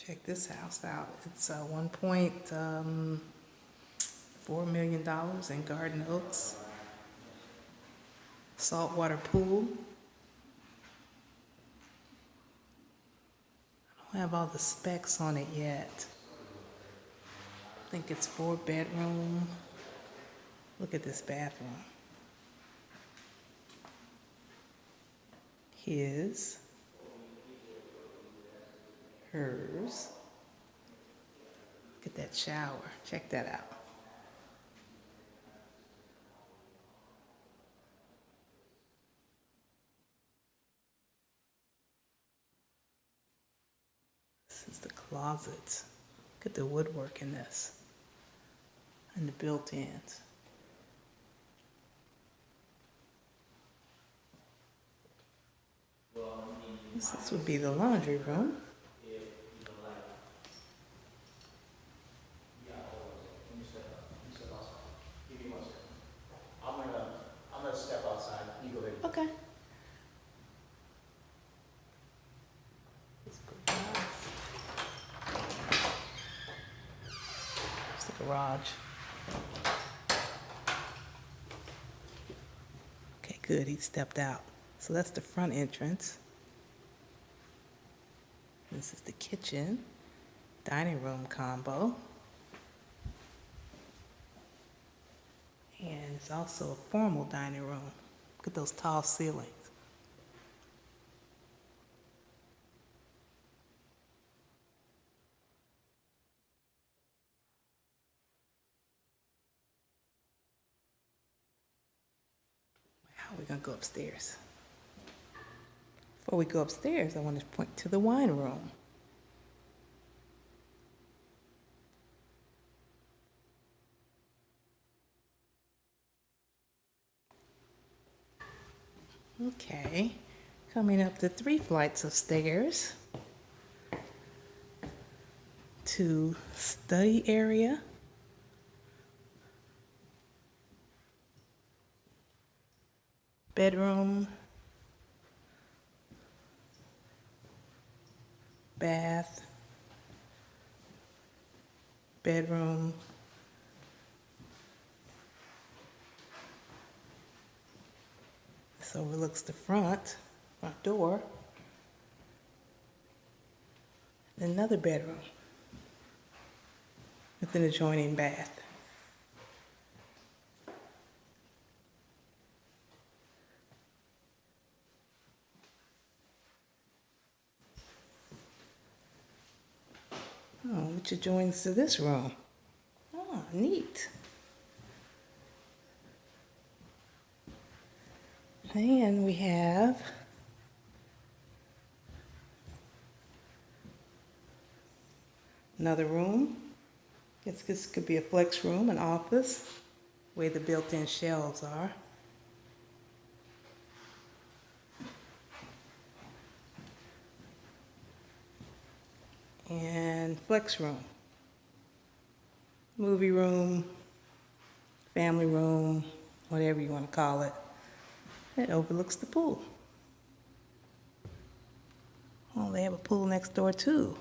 Check this house out. It's $1.4 million in Garden Oaks. Saltwater pool. I don't have all the specs on it yet. I think it's 4-bedroom. Look at this bathroom. His. Hers. Look at that shower. Check that out. This is the closet. Look at the woodwork in this. And the built-ins. This would be the laundry room. I'm gonna step outside. You go ahead. Okay. It's the garage. Okay, good. He stepped out. So that's the front entrance. This is the kitchen, dining room combo. And it's also a formal dining room. Look at those tall ceilings. Now we're gonna go upstairs. Before we go upstairs, I want to point to the wine room. Okay, coming up the 3 flights of stairs to study area. Bedroom, bath, bedroom, this overlooks the front door, and another bedroom with an adjoining bath. Oh, which adjoins to this room. Oh, neat. And we have another room. Guess this could be a flex room, an office, where the built-in shelves are. And flex room, movie room, family room, whatever you want to call it. It overlooks the pool. Oh, they have a pool next door too.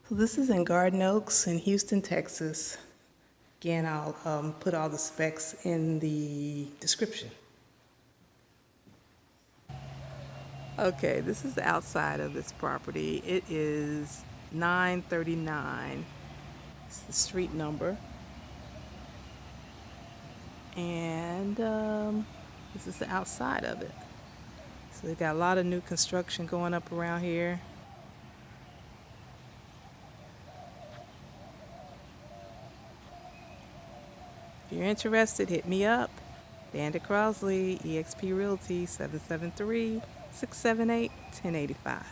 So this is in Garden Oaks in Houston, Texas. Again, I'll put all the specs in the description. Okay, this is the outside of this property. It is 939. It's the street number. And this is the outside of it. So they got a lot of new construction going up around here. If you're interested, hit me up. Vanda Crosley, eXp Realty, 773-678-1085.